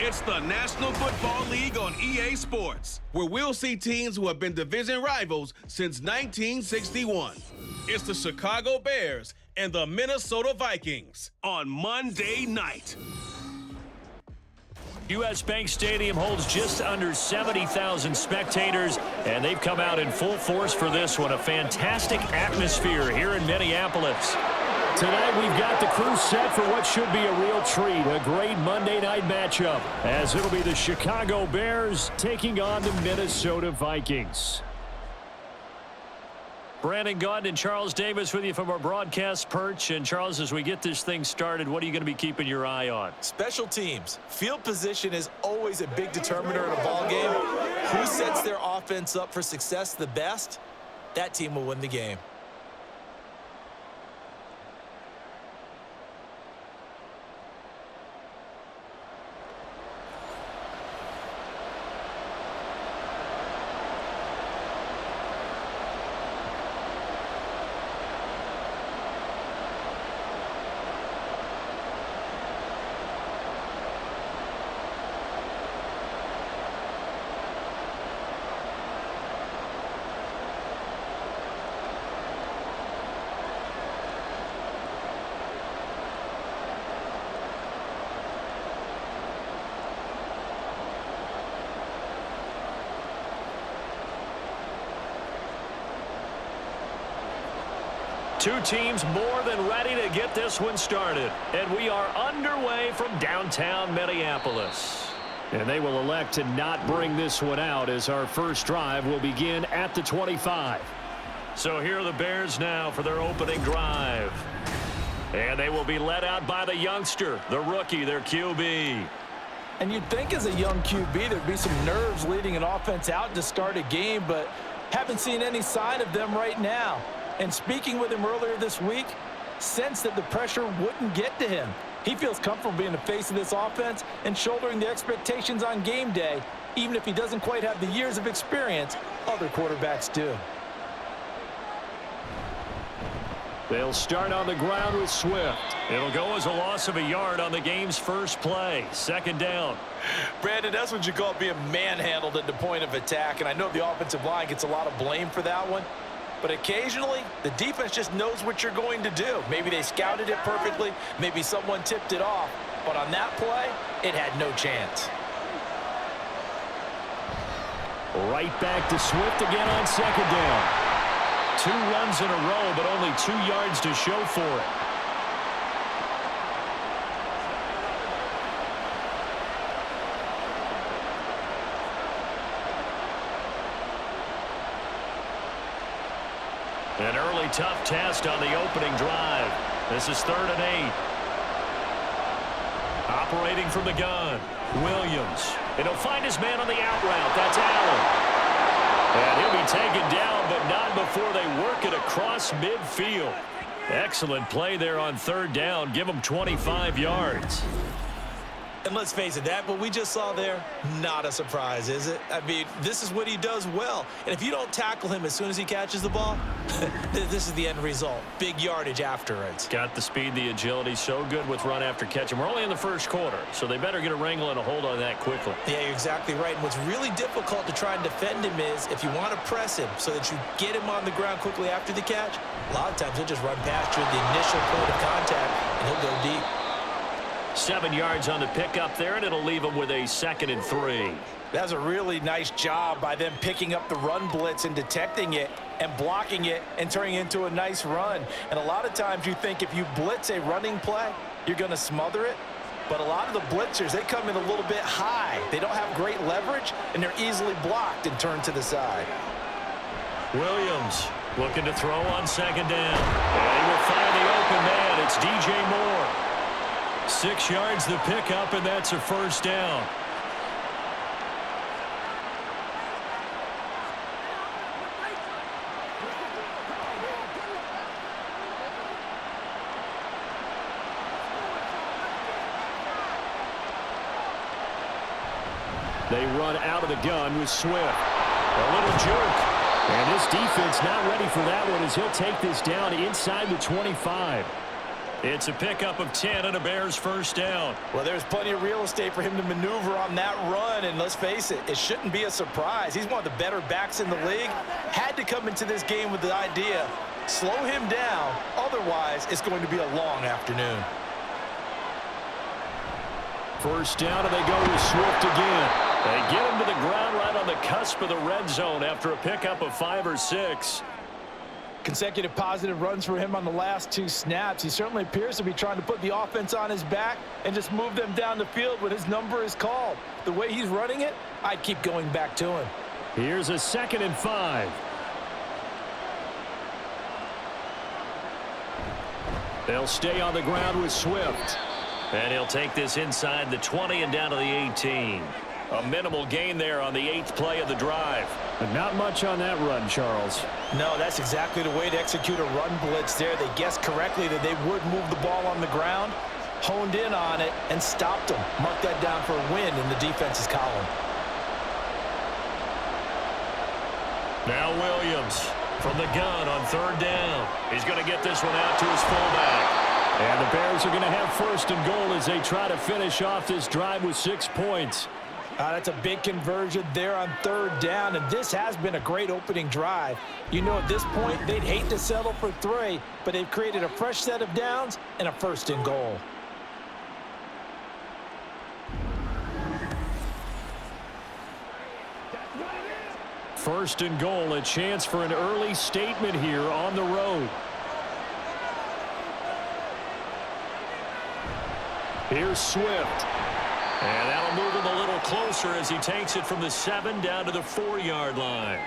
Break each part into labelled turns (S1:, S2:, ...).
S1: It's the National Football League on EA Sports, where we'll see teams who have been division rivals since 1961. It's the Chicago Bears and the Minnesota Vikings on Monday night.
S2: U.S. Bank Stadium holds just under 70,000 spectators, and they've come out in full force for this one. A fantastic atmosphere here in Minneapolis. Tonight we've got the crew set for what should be a real treat, a great Monday night matchup, as it'll be the Chicago Bears taking on the Minnesota Vikings. Brandon Gaudin and Charles Davis with you from our broadcast perch. And Charles, as we get this thing started, what are you going to be keeping your eye on?
S3: Special teams. Field position is always a big determiner in a ball game. Who sets their offense up for success the best, that team will win the game.
S2: Two teams more than ready to get this one started. And we are underway from downtown Minneapolis. And they will elect to not bring this one out as our first drive will begin at the 25. So here are the Bears now for their opening drive. And they will be led out by the youngster, the rookie, their QB.
S3: And you'd think as a young QB there'd be some nerves leading an offense out to start a game, but haven't seen any sign of them right now. And speaking with him earlier this week, sensed that the pressure wouldn't get to him. He feels comfortable being the face of this offense and shouldering the expectations on game day, even if he doesn't quite have the years of experience other quarterbacks do.
S2: They'll start on the ground with Swift. It'll go as a loss of a yard on the game's first play. Second down.
S3: Brandon, that's what you call being manhandled at the point of attack, and I know the offensive line gets a lot of blame for that one. But occasionally, the defense just knows what you're going to do. Maybe they scouted it perfectly. Maybe someone tipped it off. But on that play, it had no chance.
S2: Right back to Swift again on second down. 2 runs in a row, but only 2 yards to show for it. An early tough test on the opening drive. This is 3rd and 8. Operating from the gun, Williams. And he'll find his man on the out route. That's Allen. And he'll be taken down, but not before they work it across midfield. Excellent play there on 3rd down. Give him 25 yards.
S3: And let's face it, that what we just saw there, not a surprise, is it? I mean, this is what he does well. And if you don't tackle him as soon as he catches the ball, this is the end result. Big yardage after it.
S2: Got the speed, the agility, so good with run after catch. And we're only in the first quarter, so they better get a wrangle and a hold on that quickly.
S3: Yeah, you're exactly right. And what's really difficult to try and defend him is if you want to press him so that you get him on the ground quickly after the catch, a lot of times he'll just run past you at the initial point of contact, and he'll go deep.
S2: 7 yards on the pickup there, and it'll leave them with a 2nd and 3.
S3: That's a really nice job by them picking up the run blitz and detecting it and blocking it and turning it into a nice run. And a lot of times you think if you blitz a running play, you're going to smother it. But a lot of the blitzers, they come in a little bit high. They don't have great leverage, and they're easily blocked and turned to the side.
S2: Williams looking to throw on 2nd down. And he will find the open man. It's DJ Moore. 6 yards the pickup, and that's a 1st down. They run out of the gun with Swift. A little jerk. And this defense not ready for that one as he'll take this down inside the 25. It's a pickup of 10 and a Bears first down.
S3: Well, there's plenty of real estate for him to maneuver on that run, and let's face it, it shouldn't be a surprise. He's one of the better backs in the league. Had to come into this game with the idea, slow him down, otherwise it's going to be a long afternoon.
S2: First down, and they go with Swift again. They get him to the ground right on the cusp of the red zone after a pickup of 5 or 6.
S3: Consecutive positive runs for him on the last 2 snaps. He certainly appears to be trying to put the offense on his back and just move them down the field when his number is called. The way he's running it, I'd keep going back to him.
S2: Here's a 2nd and 5. They'll stay on the ground with Swift. And he'll take this inside the 20 and down to the 18. A minimal gain there on the 8th play of the drive. But not much on that run, Charles.
S3: No, that's exactly the way to execute a run blitz there. They guessed correctly that they would move the ball on the ground, honed in on it, and stopped them. Mark that down for a win in the defense's column.
S2: Now Williams from the gun on 3rd down. He's going to get this one out to his fullback. And the Bears are going to have 1st and goal as they try to finish off this drive with 6 points.
S3: That's a big conversion there on 3rd down, and this has been a great opening drive. You know, at this point, they'd hate to settle for 3, but they've created a fresh set of downs and a 1st and goal.
S2: First and goal, a chance for an early statement here on the road. Here's Swift. And that'll move him a little closer as he takes it from the 7 down to the 4-yard line.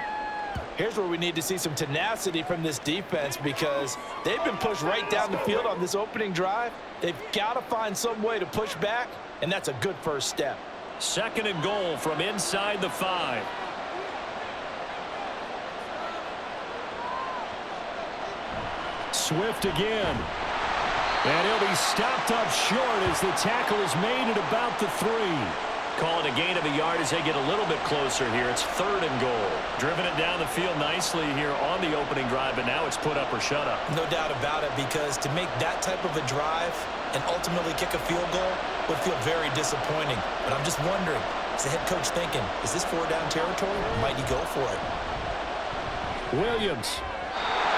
S3: Here's where we need to see some tenacity from this defense because they've been pushed right down the field on this opening drive. They've got to find some way to push back, and that's a good first step.
S2: 2nd and goal from inside the 5. Swift again. And he'll be stopped up short as the tackle is made at about the 3. Call it a gain of a yard as they get a little bit closer here. It's 3rd and goal. Driven it down the field nicely here on the opening drive, but now it's put up or shut up.
S3: No doubt about it, because to make that type of a drive and ultimately kick a field goal would feel very disappointing. But I'm just wondering, is the head coach thinking, is this 4-down territory, or might he go for it?
S2: Williams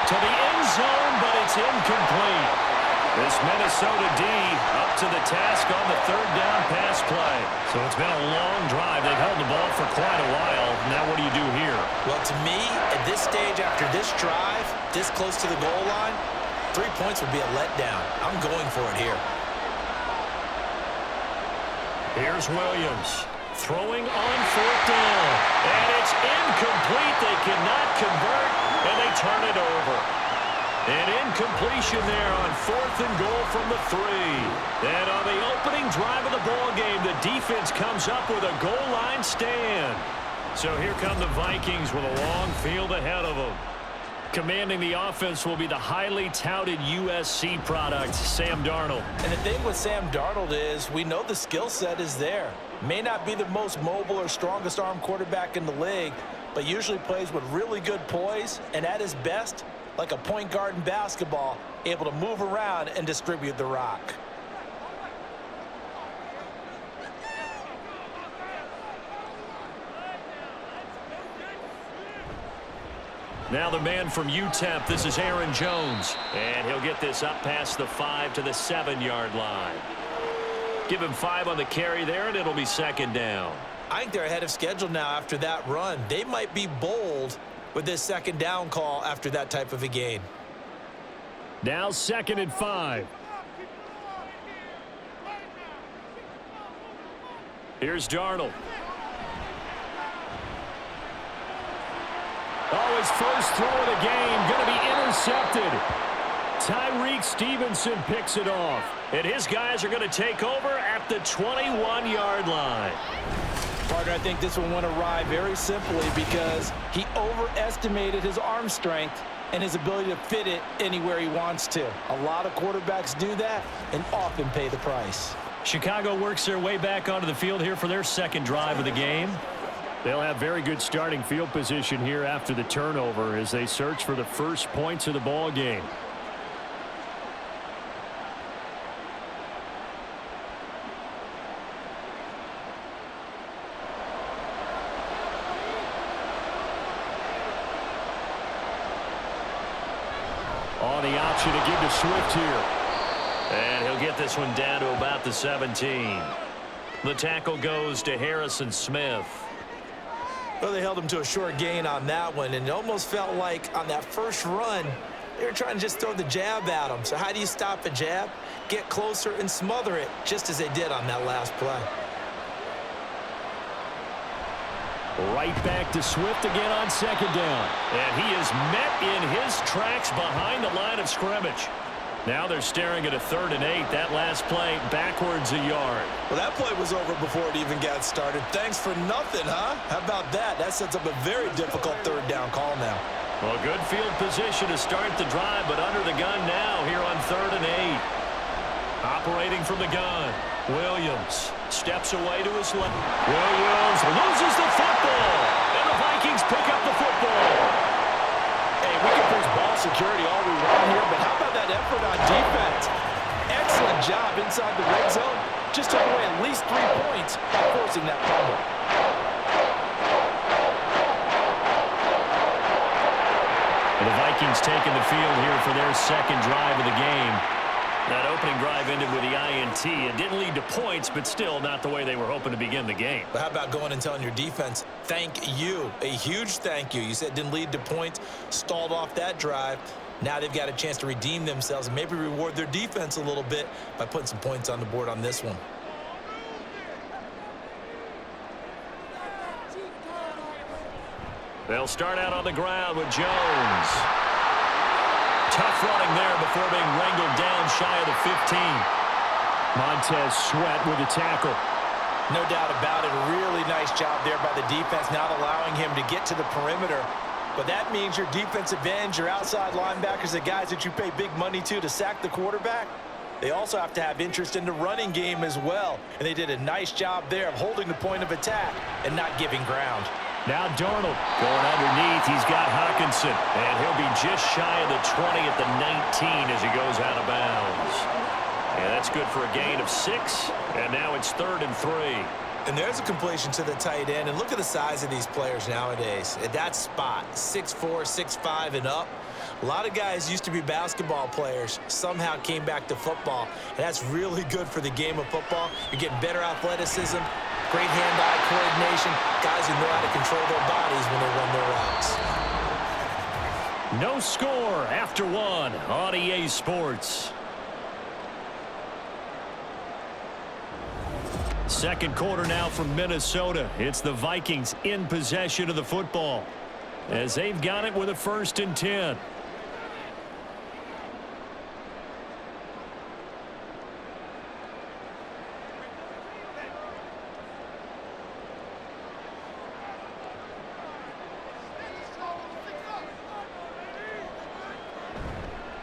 S2: to the end zone, but it's incomplete. This Minnesota D up to the task on the 3rd down pass play. So it's been a long drive. They've held the ball for quite a while. Now what do you do here?
S3: Well, to me, at this stage after this drive, this close to the goal line, 3 points would be a letdown. I'm going for it here.
S2: Here's Williams throwing on 4th down. And it's incomplete. They cannot convert, and they turn it over. An incompletion there on 4th and goal from the 3. And on the opening drive of the ball game, the defense comes up with a goal line stand. So here come the Vikings with a long field ahead of them. Commanding the offense will be the highly touted USC product, Sam Darnold.
S3: And the thing with Sam Darnold is we know the skill set is there. May not be the most mobile or strongest arm quarterback in the league, but usually plays with really good poise, and at his best, like a point guard in basketball, able to move around and distribute the rock.
S2: Now the man from UTEP, this is Aaron Jones. And he'll get this up past the 5 to the 7-yard line. Give him 5 on the carry there, and it'll be 2nd down.
S3: I think they're ahead of schedule now after that run. They might be bold with this 2nd down call after that type of a gain.
S2: Now 2nd and 5. Here's Darnold. Oh, his first throw of the game going to be intercepted. Tyreek Stevenson picks it off. And his guys are going to take over at the 21-yard line.
S3: Partner, I think this one went awry very simply because he overestimated his arm strength and his ability to fit it anywhere he wants to. A lot of quarterbacks do that and often pay the price.
S2: Chicago works their way back onto the field here for their 2nd drive of the game. They'll have very good starting field position here after the turnover as they search for the first points of the ball game. the option to give to Swift here. And he'll get this one down to about the 17. The tackle goes to Harrison Smith.
S3: Well, they held him to a short gain on that one, and it almost felt like on that first run, they were trying to just throw the jab at him. So how do you stop a jab? Get closer and smother it, just as they did on that last play.
S2: Right back to Swift again on second down. And he is met in his tracks behind the line of scrimmage. Now they're staring at a 3rd and 8. That last play backwards a yard.
S3: Well, that play was over before it even got started. Thanks for nothing, huh? How about that? That sets up a very difficult 3rd down call now.
S2: Well, good field position to start the drive, but under the gun now here on 3rd and 8. Operating from the gun, Williams steps away to his left. Williams loses the football, and the Vikings pick up the football.
S3: Hey, we can push ball security all we want here, but how about that effort on defense? Excellent job inside the red zone. Just took away at least 3 points by forcing that fumble.
S2: And the Vikings taking the field here for their second drive of the game. That opening drive ended with the INT. It didn't lead to points, but still not the way they were hoping to begin the game.
S3: But how about going and telling your defense, thank you, a huge thank you. You said it didn't lead to points, stalled off that drive. Now they've got a chance to redeem themselves and maybe reward their defense a little bit by putting some points on the board on this one.
S2: They'll start out on the ground with Jones. Tough running there before being wrangled down shy of the 15. Montez Sweat with the tackle.
S3: No doubt about it. Really nice job there by the defense, not allowing him to get to the perimeter. But that means your defensive ends, your outside linebackers, the guys that you pay big money to sack the quarterback, they also have to have interest in the running game as well. And they did a nice job there of holding the point of attack and not giving ground.
S2: Now Darnold going underneath. He's got Hawkinson, and he'll be just shy of the 20 at the 19 as he goes out of bounds. And that's good for a gain of 6, and now it's 3rd and 3.
S3: And there's a completion to the tight end, and look at the size of these players nowadays. At that spot, 6'4", 6'5", and up. A lot of guys used to be basketball players, somehow came back to football, and that's really good for the game of football. You're getting better athleticism, great hand-eye coordination, guys who know how to control their bodies when they run their routes.
S2: No score after 1 on EA Sports. Second quarter now from Minnesota. It's the Vikings in possession of the football as they've got it with a 1st and 10.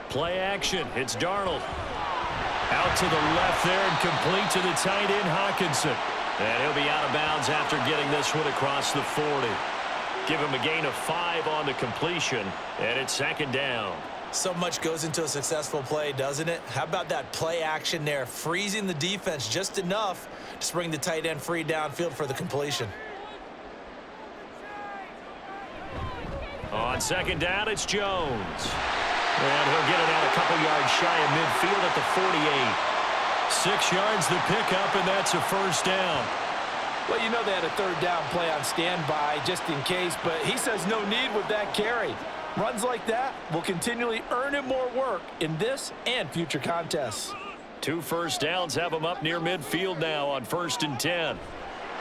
S2: Play action. It's Darnold. Out to the left there and complete to the tight end, Hawkinson. And he'll be out of bounds after getting this one across the 40. Give him a gain of 5 on the completion, and it's 2nd down.
S3: So much goes into a successful play, doesn't it? How about that play action there, freezing the defense just enough to bring the tight end free downfield for the completion.
S2: On 2nd down, it's Jones. And he'll get it out a couple yards shy of midfield at the 48. 6 yards the pickup, and that's a 1st down.
S3: Well, you know they had a 3rd down play on standby just in case, but he says no need with that carry. Runs like that will continually earn him more work in this and future contests.
S2: 2 first downs have him up near midfield now on 1st and 10.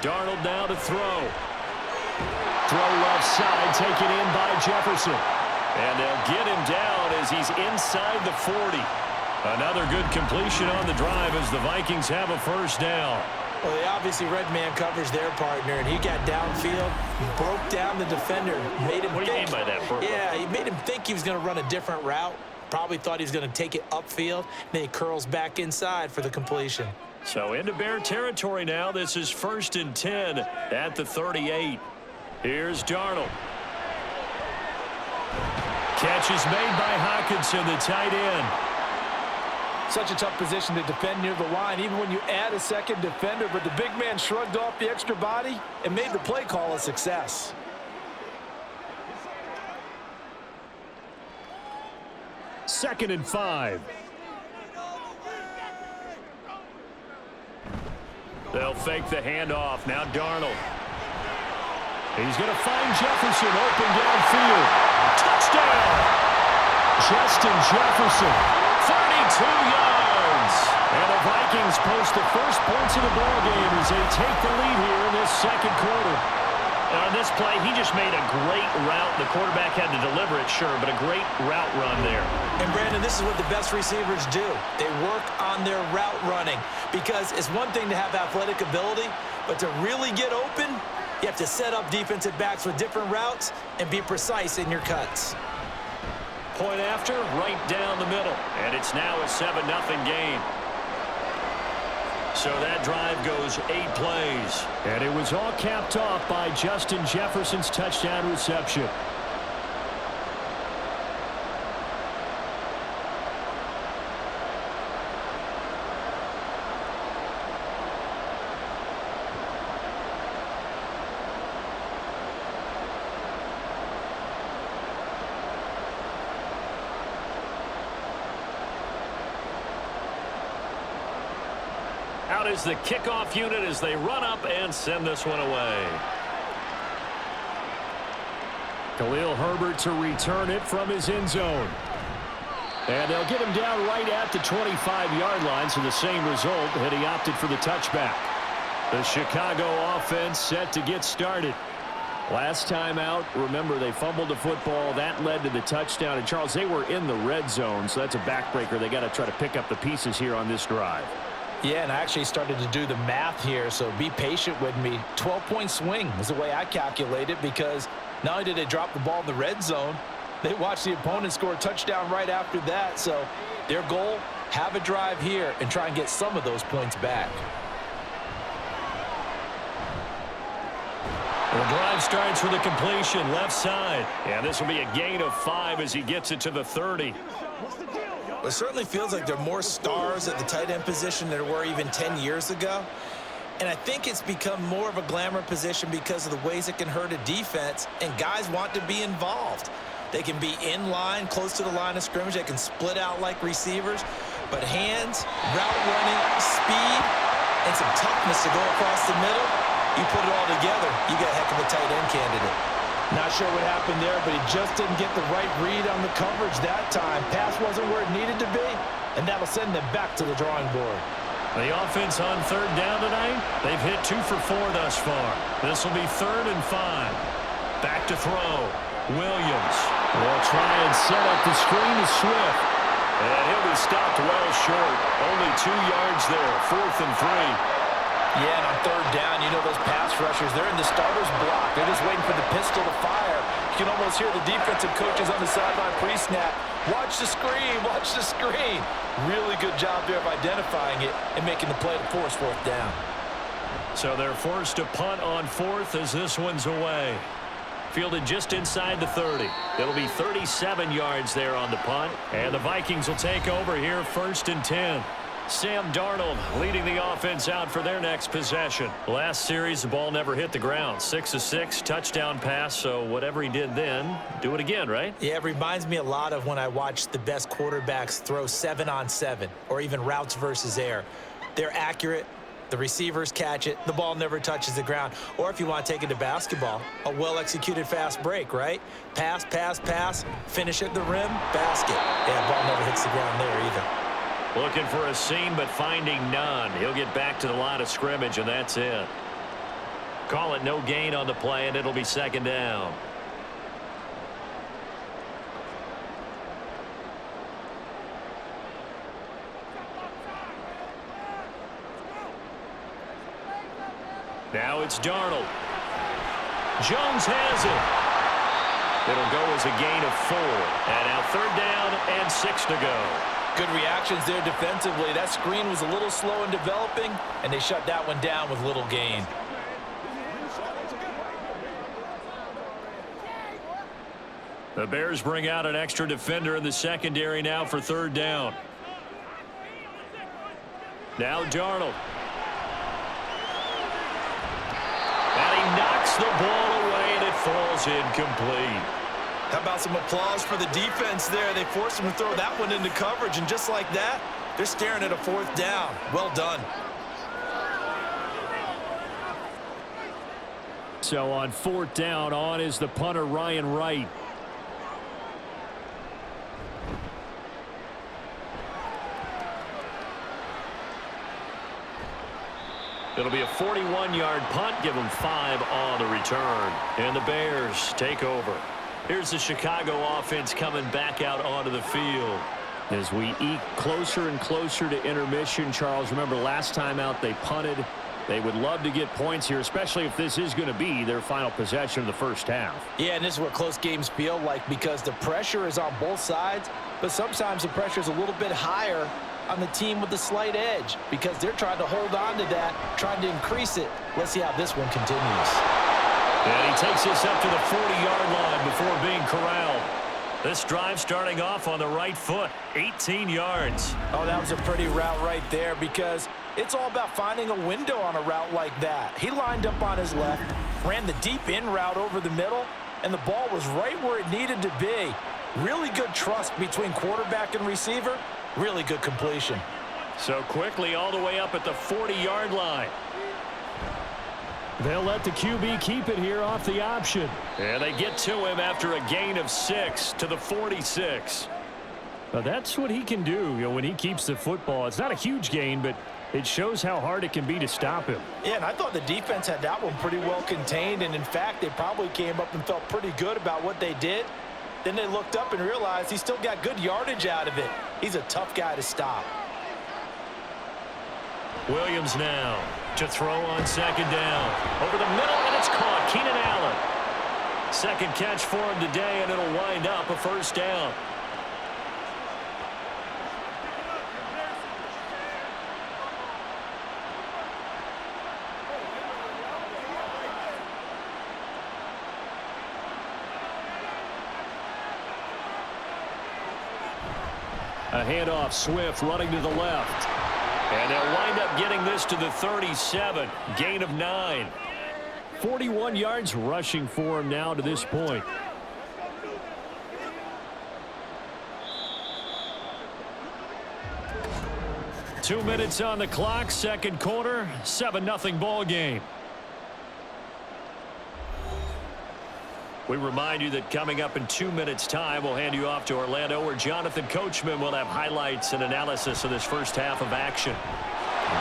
S2: Darnold now to throw. Throw left side, taken in by Jefferson. And they'll get him down as he's inside the 40. Another good completion on the drive as the Vikings have a 1st down.
S3: Well, they obviously red man covers their partner, and he got downfield, broke down the defender, made him
S2: What do you mean by that, Purple?
S3: Yeah, he made him think he was going to run a different route. Probably thought he was going to take it upfield. Then he curls back inside for the completion.
S2: So into Bear territory now. This is 1st and 10 at the 38. Here's Darnold. Catch is made by Hawkinson, the tight end.
S3: Such a tough position to defend near the line, even when you add a second defender, but the big man shrugged off the extra body and made the play call a
S2: 2nd and 5. They'll fake the handoff. Now Darnold. He's going to find Jefferson open downfield. Touchdown! Justin Jefferson, 32 yards. And the Vikings post the first points of the ballgame as they take the lead here in this second quarter.
S4: On this play, he just made a great route. The quarterback had to deliver it, sure, but a great route run there.
S3: And, Brandon, this is what the best receivers do. They work on their route running because it's one thing to have athletic ability, but to really get open, you have to set up defensive backs with different routes and be precise in your cuts.
S2: Point after, right down the middle. And it's now a 7-0 game. So that drive goes 8 plays. And it was all capped off by Justin Jefferson's touchdown reception. Out is the kickoff unit as they run up and send this one away. Khalil Herbert to return it from his end zone. And they'll get him down right at the 25-yard line, so the same result, and he opted for the touchback. The Chicago offense set to get started. Last time out, remember, they fumbled the football. That led to the touchdown. And, Charles, they were in the red zone, so that's a backbreaker. They got to try to pick up the pieces here on this drive.
S3: Yeah, and I actually started to do the math here, so be patient with me. 12-point swing is the way I calculate it because not only did they drop the ball in the red zone, they watched the opponent score a touchdown right after that. So their goal, have a drive here and try and get some of those points back.
S2: The drive starts with a completion left side. And this will be a gain of 5 as he gets it to the 30.
S3: Well, it certainly feels like there are more stars at the tight end position than there were even 10 years ago. And I think it's become more of a glamour position because of the ways it can hurt a defense, and guys want to be involved. They can be in line, close to the line of scrimmage. They can split out like receivers. But hands, route running, speed, and some toughness to go across the middle, you put it all together, you got a heck of a tight end candidate. Not sure what happened there, but he just didn't get the right read on the coverage that time. Pass wasn't where it needed to be, and that'll send them back to the drawing board.
S2: The offense on 3rd down tonight, they've hit 2 for 4 thus far. This will be 3rd and 5. Back to throw. Williams will try and set up the screen to Swift. And he'll be stopped well short. Only 2 yards there, 4th and 3.
S3: Yeah, and on 3rd down, you know those pass rushers, they're in the starter's block. They're just waiting for the pistol to fire. You can almost hear the defensive coaches on the sideline pre-snap. Watch the screen, watch the screen. Really good job there of identifying it and making the play to force 4th down.
S2: So they're forced to punt on 4th as this one's away. Fielded just inside the 30. It'll be 37 yards there on the punt. And the Vikings will take over here 1st and 10. Sam Darnold leading the offense out for their next possession. Last series, the ball never hit the ground. 6 of 6, touchdown pass, so whatever he did then, do it again, right?
S3: Yeah, it reminds me a lot of when I watched the best quarterbacks throw 7-on-7 or even routes versus air. They're accurate. The receivers catch it. The ball never touches the ground. Or if you want to take it to basketball, a well-executed fast break, right? Pass, pass, pass, finish at the rim, basket. Yeah, ball never hits the ground there either.
S2: Looking for a seam, but finding none. He'll get back to the line of scrimmage, and that's it. Call it no gain on the play, and it'll be 2nd down. Now it's Darnold. Jones has it. It'll go as a gain of 4. And now 3rd down and 6 to go.
S3: Good reactions there defensively. That screen was a little slow in developing, and they shut that one down with little gain.
S2: The Bears bring out an extra defender in the secondary now for 3rd down. Now Darnold. And he knocks the ball away, and it falls incomplete.
S3: How about some applause for the defense there? They forced him to throw that one into coverage, and just like that, they're staring at a 4th down. Well done.
S2: So on 4th down, on is the punter, Ryan Wright. It'll be a 41-yard punt, give them 5 on the return. And the Bears take over. Here's the Chicago offense coming back out onto the field. As we eke closer and closer to intermission, Charles, remember last time out they punted. They would love to get points here, especially if this is going to be their final possession of the first half.
S3: Yeah, and this is what close games feel like because the pressure is on both sides, but sometimes the pressure is a little bit higher on the team with the slight edge because they're trying to hold on to that, trying to increase it. Let's see how this one continues.
S2: And he takes this up to the 40-yard line before being corralled. This drive starting off on the right foot, 18 yards.
S3: Oh, that was a pretty route right there because it's all about finding a window on a route like that. He lined up on his left, ran the deep in route over the middle, and the ball was right where it needed to be. Really good trust between quarterback and receiver. Really good completion.
S2: So quickly all the way up at the 40-yard line. They'll let the QB keep it here off the option. And they get to him after a gain of 6 to the 46. Now that's what he can do, when he keeps the football. It's not a huge gain, but it shows how hard it can be to stop him.
S3: Yeah, and I thought the defense had that one pretty well contained. And, in fact, they probably came up and felt pretty good about what they did. Then they looked up and realized he still got good yardage out of it. He's a tough guy to stop.
S2: Williams now to throw on 2nd down. Over the middle, and it's caught. Keenan Allen. 2nd catch for him today, and it'll wind up a 1st down. A handoff, Swift running to the left. And they'll wind up getting this to the 37. Gain of 9. 41 yards rushing for him now to this point. Two minutes on the clock, 2nd quarter, 7-0 ball game. We remind you that coming up in 2 minutes' time, we'll hand you off to Orlando, where Jonathan Coachman will have highlights and analysis of this first half of action.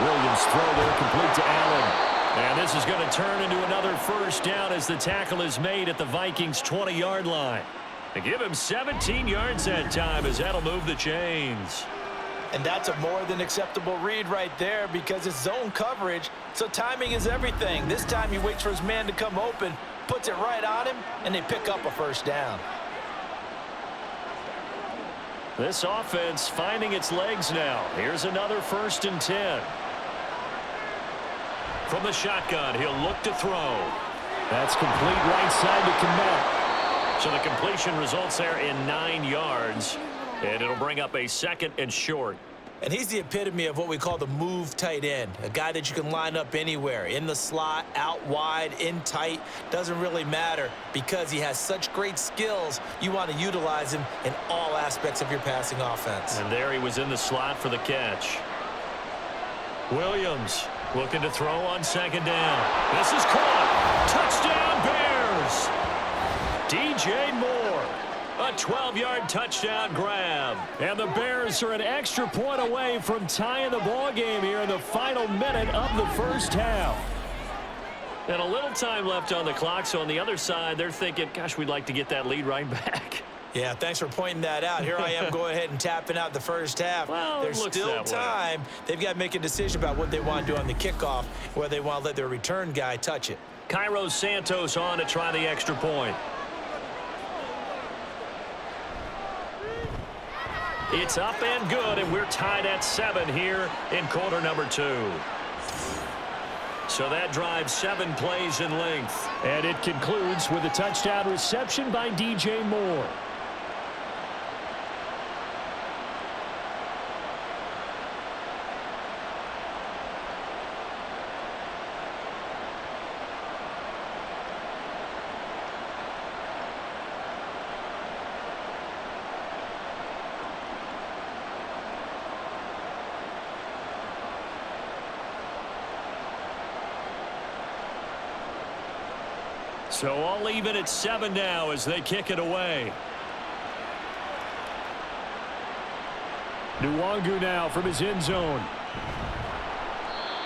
S2: Williams throw there, complete to Allen. And this is going to turn into another 1st down as the tackle is made at the Vikings' 20-yard line. They give him 17 yards that time as that'll move the chains.
S3: And that's a more than acceptable read right there because it's zone coverage, so timing is everything. This time he waits for his man to come open, puts it right on him, and they pick up a 1st down.
S2: This offense finding its legs now. Here's another 1st and 10. From the shotgun, he'll look to throw. That's complete right side to Kmet. So the completion results there in 9 yards. And it'll bring up a 2nd and short.
S3: And he's the epitome of what we call the move tight end, a guy that you can line up anywhere, in the slot, out wide, in tight, doesn't really matter because he has such great skills. You want to utilize him in all aspects of your passing offense.
S2: And there he was in the slot for the catch. Williams looking to throw on 2nd down. This is caught. Touchdown, Bears. DJ Moore. A 12-yard touchdown grab. And the Bears are an extra point away from tying the ball game here in the final minute of the first half. And a little time left on the clock, so on the other side, they're thinking, gosh, we'd like to get that lead right back.
S3: Yeah, thanks for pointing that out. Here I am going ahead and tapping out the first half.
S2: Well,
S3: there's still time. They've got to make a decision about what they want to do on the kickoff, whether they want to let their return guy touch it.
S2: Cairo Santos on to try the extra point. It's up and good, and we're tied at 7 here in quarter number 2. So that drives 7 plays in length. And it concludes with a touchdown reception by DJ Moore. So all even at 7 now as they kick it away. Nwangu now from his end zone.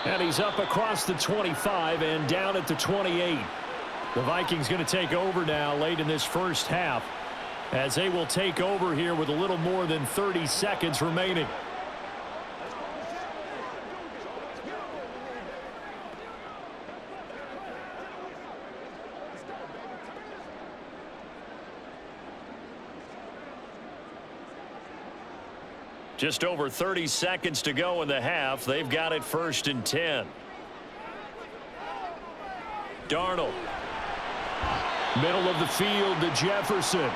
S2: And he's up across the 25 and down at the 28. The Vikings going to take over now late in this first half, as they will take over here with a little more than 30 seconds remaining. Just over 30 seconds to go in the half. They've got it 1st and 10. Darnold. Middle of the field to Jefferson.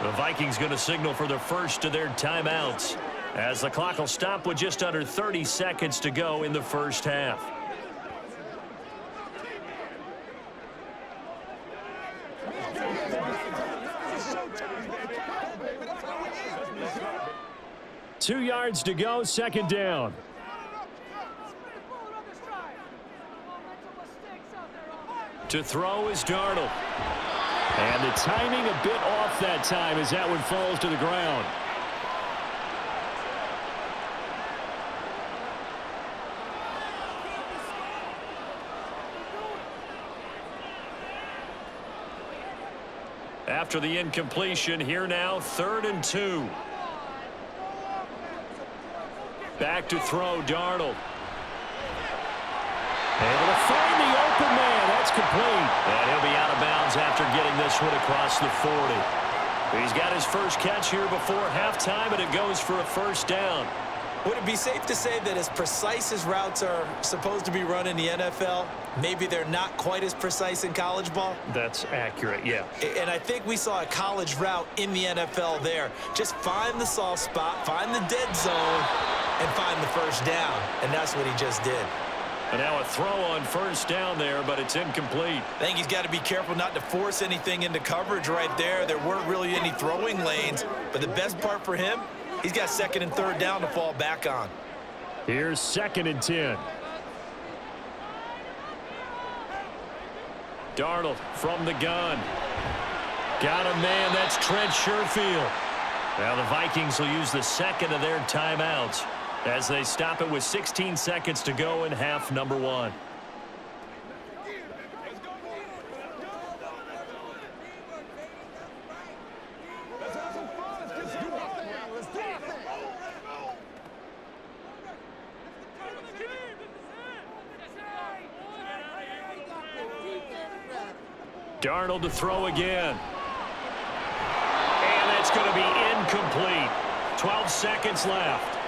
S2: The Vikings going to signal for the first of their timeouts, as the clock will stop with just under 30 seconds to go in the first half. Two yards to go, 2nd down. To throw is Darnold. And the timing a bit off that time as that one falls to the ground. After the incompletion, here now, 3rd and 2. Back to throw, Darnold. Able to find the open man. That's complete. And he'll be out of bounds after getting this one across the 40. He's got his first catch here before halftime, and it goes for a 1st down.
S3: Would it be safe to say that as precise as routes are supposed to be run in the NFL, maybe they're not quite as precise in college ball?
S2: That's accurate, yeah.
S3: And I think we saw a college route in the NFL there. Just find the soft spot, find the dead zone, and find the 1st down. And that's what he just did.
S2: And now a throw on 1st down there, but it's incomplete.
S3: I think he's got to be careful not to force anything into coverage right there. There weren't really any throwing lanes. But the best part for him, he's got 2nd and 3rd down to fall back on.
S2: Here's 2nd and 10. Darnold from the gun. Got a man. That's Trent Sherfield. Now the Vikings will use the 2nd of their timeouts as they stop it with 16 seconds to go in half number 1. Darnold to throw again. And that's going to be incomplete. 12 seconds left.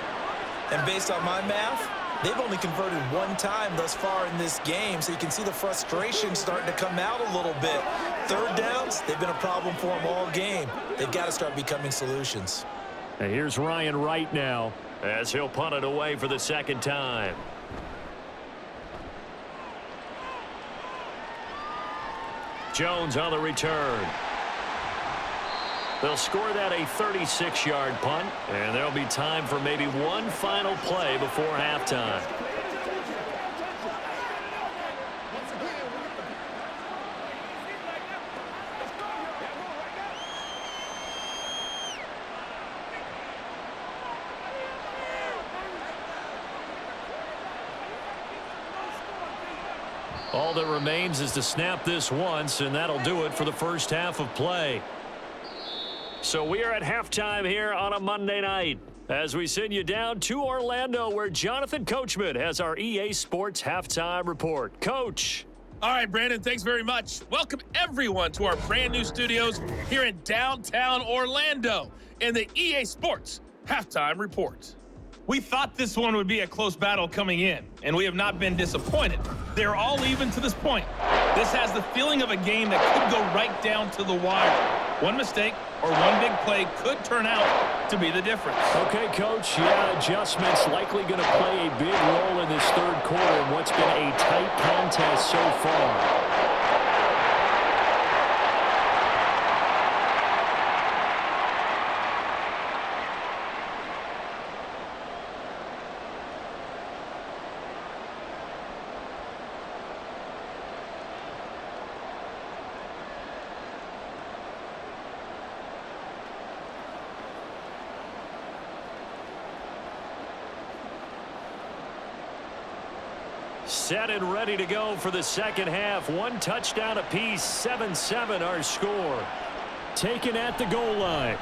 S3: And based on my math, they've only converted 1 time thus far in this game, so you can see the frustration starting to come out a little bit. 3rd downs, they've been a problem for them all game. They've got to start becoming solutions.
S2: And here's Ryan Wright now as he'll punt it away for the 2nd time. Jones on the return. They'll score that a 36-yard punt, and there'll be time for maybe one final play before halftime. All that remains is to snap this once, and that'll do it for the first half of play. So we are at halftime here on a Monday night as we send you down to Orlando, where Jonathan Coachman has our EA Sports halftime report. Coach.
S5: All right, Brandon, thanks very much. Welcome everyone to our brand new studios here in downtown Orlando in the EA Sports halftime report. We thought this one would be a close battle coming in, and we have not been disappointed. They're all even to this point. This has the feeling of a game that could go right down to the wire. One mistake or one big play could turn out to be the difference.
S2: Okay, Coach, yeah, adjustments likely going to play a big role in this third quarter in what's been a tight contest so far. Set and ready to go for the second half. One touchdown apiece, 7-7 our score. Taken at the goal line.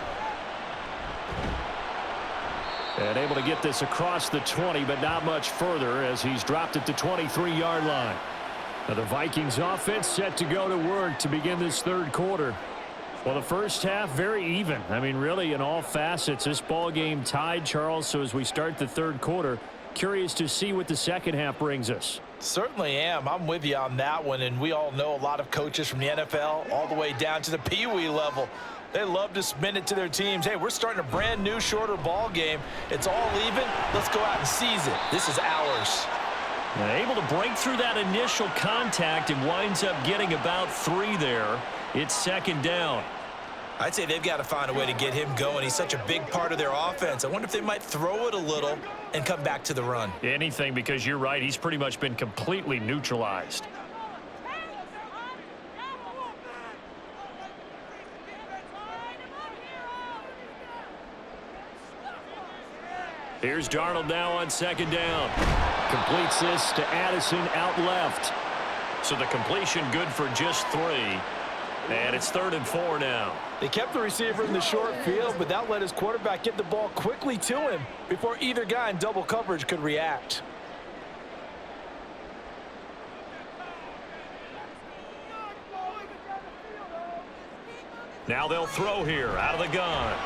S2: And able to get this across the 20, but not much further as he's dropped it to 23-yard line. Now the Vikings offense set to go to work to begin this third quarter. Well, the first half, very even. I mean, really, in all facets, this ball game tied, Charles. So as we start the third quarter, curious to see what the second half brings us.
S3: Certainly am. I'm with you on that one, and we all know a lot of coaches from the NFL all the way down to the Pee-wee level. They love to spin it to their teams. Hey, we're starting a brand new, shorter ball game. It's all even. Let's go out and seize it. This is ours.
S2: Now, able to break through that initial contact and winds up getting about 3 there. It's second down.
S3: I'd say they've got to find a way to get him going. He's such a big part of their offense. I wonder if they might throw it a little and come back to the run.
S2: Anything, because you're right. He's pretty much been completely neutralized. Here's Darnold now on second down. Completes this to Addison out left. So the completion good for just 3. And it's 3rd and 4 now.
S3: They kept the receiver in the short field, but that let his quarterback get the ball quickly to him before either guy in double coverage could react.
S2: Now they'll throw here out of the gun.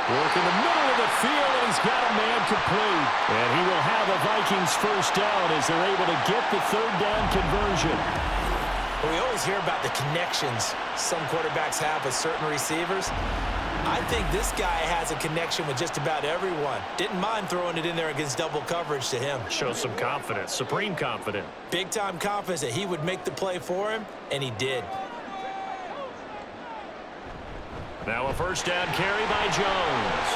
S2: Work in the middle of the field, and he's got a man complete. And he will have a Vikings first down as they're able to get the 3rd down conversion.
S3: We always hear about the connections some quarterbacks have with certain receivers. I think this guy has a connection with just about everyone. Didn't mind throwing it in there against double coverage to him.
S2: Shows some confidence, supreme confidence.
S3: Big-time confidence that he would make the play for him, and he did.
S2: Now a first down carry by Jones.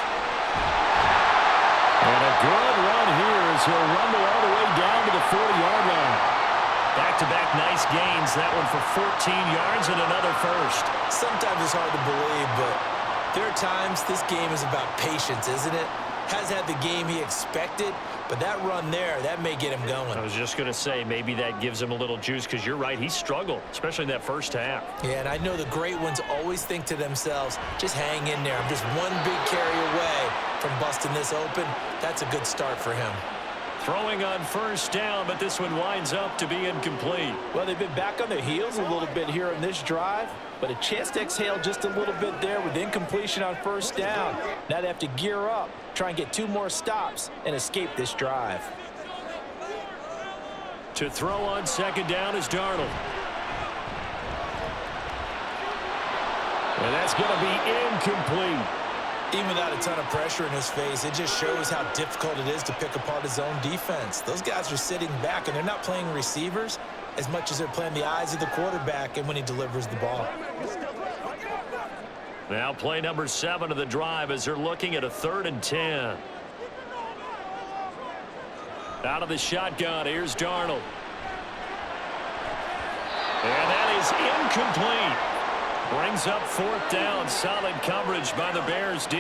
S2: And a good run here as he'll rumble all the way down to the 40-yard line. Back-to-back nice gains. That one for 14 yards and another first.
S3: Sometimes it's hard to believe, but there are times this game is about patience, isn't it? Has had the game he expected, but that run there, that may get him going.
S2: I was just going to say, maybe that gives him a little juice, because you're right, he struggled, especially in that first half.
S3: Yeah, and I know the great ones always think to themselves, just hang in there. I'm just one big carry away from busting this open. That's a good start for him.
S2: Throwing on first down, but this one winds up to be incomplete.
S3: Well, they've been back on their heels a little bit here in this drive, but a chance to exhale just a little bit there with incompletion on first down. Now they have to gear up, try and get 2 more stops, and escape this drive.
S2: To throw on second down is Darnold. And that's going to be incomplete.
S3: Even without a ton of pressure in his face, it just shows how difficult it is to pick apart his own defense. Those guys are sitting back, and they're not playing receivers as much as they're playing the eyes of the quarterback and when he delivers the ball.
S2: Now play number 7 of the drive as they're looking at a 3rd and 10. Out of the shotgun, here's Darnold. And that is incomplete. Brings up 4th down. Solid coverage by the Bears D.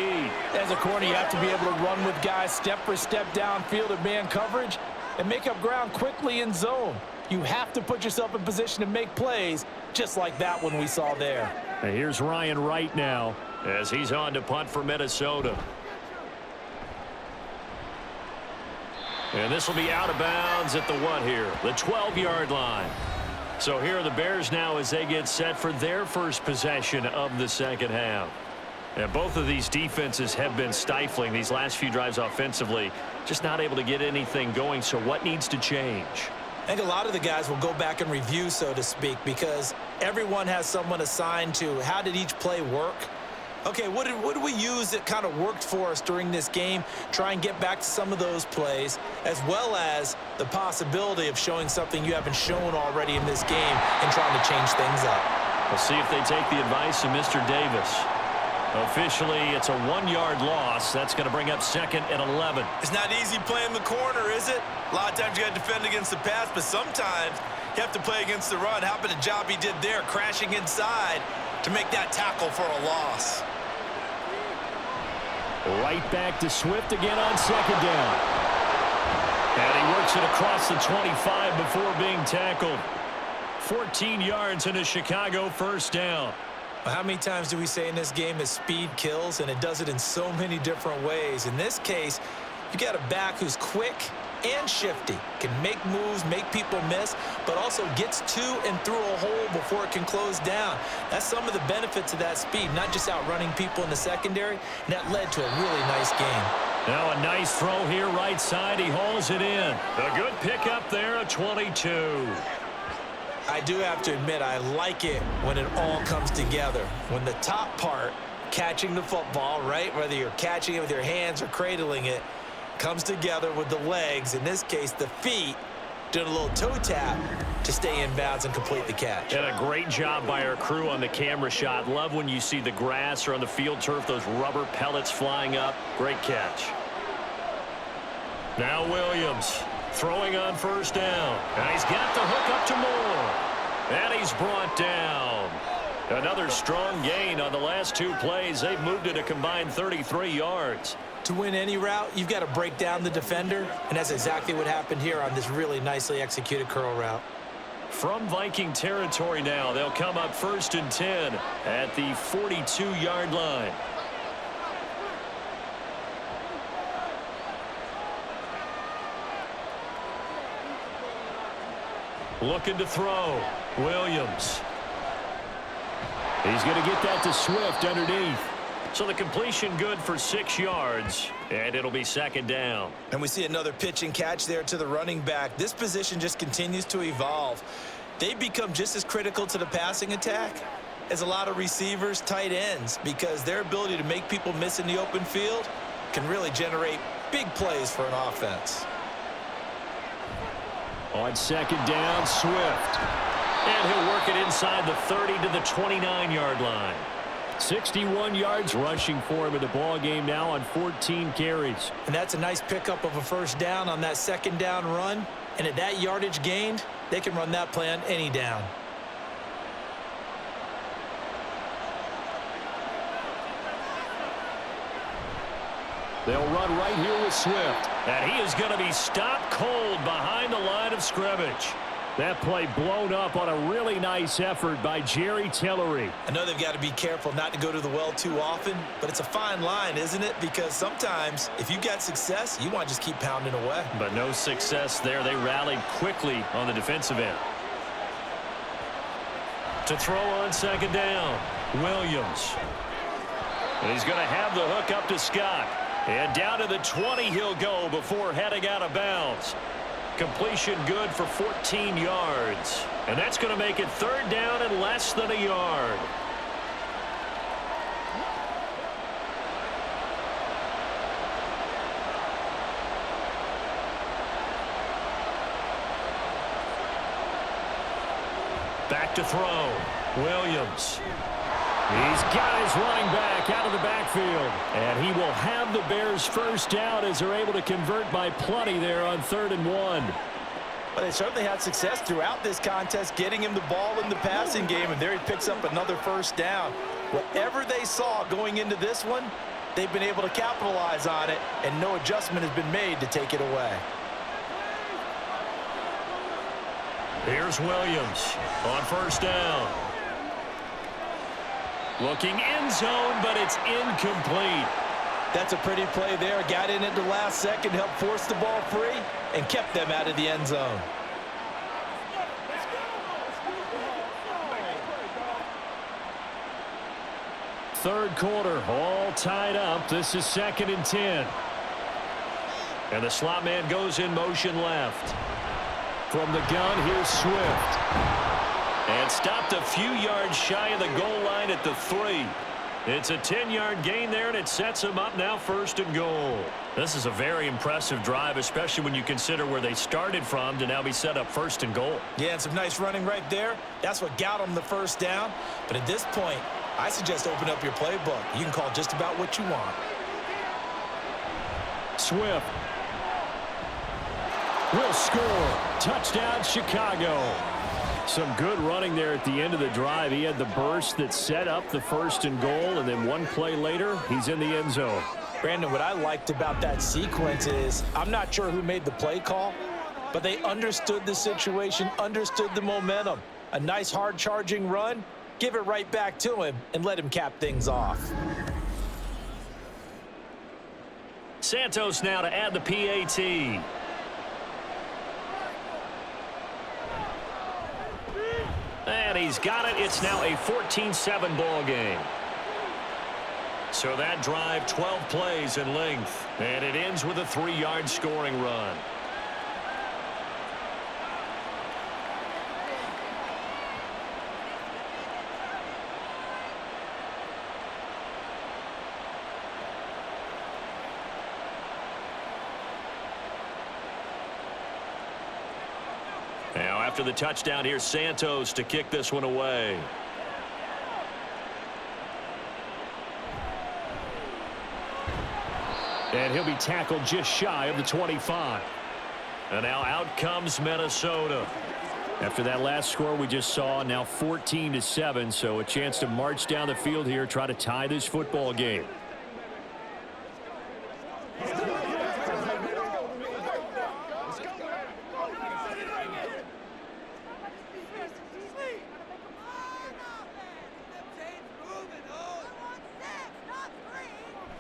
S3: As a corner, you have to be able to run with guys step for step downfield in man coverage and make up ground quickly in zone. You have to put yourself in position to make plays, just like that one we saw there.
S2: And here's Ryan Wright now as he's on to punt for Minnesota. And this will be out of bounds at the what here? The 12-yard line. So here are the Bears now as they get set for their first possession of the second half. And both of these defenses have been stifling these last few drives offensively, just not able to get anything going. So what needs to change?
S3: I think a lot of the guys will go back and review, so to speak, because everyone has someone assigned to how did each play work. Okay, what did we use that kind of worked for us during this game? Try and get back to some of those plays, as well as the possibility of showing something you haven't shown already in this game and trying to change things up.
S2: We'll see if they take the advice of Mr. Davis. Officially, it's a 1-yard loss. That's going to bring up 2nd and 11.
S3: It's not easy playing the corner, is it? A lot of times you got to defend against the pass, but sometimes you have to play against the run. How about the job he did there, crashing inside to make that tackle for a loss?
S2: Right back to Swift again on second down. And he works Makes it across the 25 before being tackled. 14 yards and a Chicago first down.
S3: How many times do we say in this game that speed kills, and it does it in so many different ways? In this case, you got a back who's quick and shifty, can make moves, make people miss, but also gets to and through a hole before it can close down. That's some of the benefits of that speed, not just outrunning people in the secondary, and that led to a really nice game.
S2: Now a nice throw here right side. He hauls it in. A good pickup there, a 22.
S3: I do have to admit, I like it when it all comes together. When the top part, catching the football, right, whether you're catching it with your hands or cradling it, comes together with the legs, in this case the feet, doing a little toe tap to stay in bounds and complete the catch.
S2: And a great job by our crew on the camera shot. Love when you see the grass or on the field turf, those rubber pellets flying up. Great catch. Now Williams throwing on first down. And he's got the hook up to Moore. And he's brought down. Another strong gain on the last two plays. They've moved it a combined 33 yards.
S3: To win any route, you've got to break down the defender, and that's exactly what happened here on this really nicely executed curl route.
S2: From Viking territory now, they'll come up 1st and 10 at the 42-yard line. Looking to throw. Williams. He's going to get that to Swift underneath. So the completion good for 6 yards, and it'll be 2nd down.
S3: And we see another pitch and catch there to the running back. This position just continues to evolve. They become just as critical to the passing attack as a lot of receivers, tight ends, because their ability to make people miss in the open field can really generate big plays for an offense.
S2: On 2nd down, Swift. And he'll work it inside the 30 to the 29-yard line. 61 yards rushing for him in the ball game now on 14 carries.
S3: And that's a nice pickup of a first down on that 2nd down run. And at that yardage gained, they can run that play on any down.
S2: They'll run right here with Swift. And he is going to be stopped cold behind the line of scrimmage. That play blown up on a really nice effort by Jerry Tillery.
S3: I know they've got to be careful not to go to the well too often, but it's a fine line, isn't it? Because sometimes if you got success, you want to just keep pounding away.
S2: But no success there. They rallied quickly on the defensive end. To throw on 2nd down, Williams. And he's going to have the hook up to Scott. And down to the 20 he'll go before heading out of bounds. Completion good for 14 yards. And that's going to make it 3rd down and less than a yard. Back to throw. Williams. He's got his running back out of the backfield. And he will have the Bears first down as they're able to convert by plenty there on 3rd and 1.
S3: But they certainly had success throughout this contest, getting him the ball in the passing game, and there he picks up another first down. Whatever they saw going into this one, they've been able to capitalize on it, and no adjustment has been made to take it away.
S2: Here's Williams on first down. Looking end zone, but it's incomplete.
S3: That's a pretty play there. Got in at the last second, helped force the ball free, and kept them out of the end zone.
S2: Third quarter, all tied up. This is 2nd and 10. And the slot man goes in motion left. From the gun, here's Swift. And stopped a few yards shy of the goal line at the 3. It's a 10-yard gain there, and it sets them up now 1st and goal. This is a very impressive drive, especially when you consider where they started from to now be set up 1st and goal.
S3: Yeah, and some nice running right there. That's what got them the first down. But at this point, I suggest open up your playbook. You can call just about what you want.
S2: Swift will score. Touchdown, Chicago. Some good running there at the end of the drive. He had the burst that set up the 1st and goal, and then one play later, he's in the end zone.
S3: Brandon, what I liked about that sequence is I'm not sure who made the play call, but they understood the situation, understood the momentum. A nice hard-charging run, give it right back to him and let him cap things off.
S2: Santos now to add the PAT. And he's got it. It's now a 14-7 ball game. So that drive, 12 plays in length. And it ends with a 3-yard scoring run. Now after the touchdown, here's Santos to kick this one away. And he'll be tackled just shy of the 25. And now out comes Minnesota. After that last score we just saw, now 14-7, so a chance to march down the field here, try to tie this football game.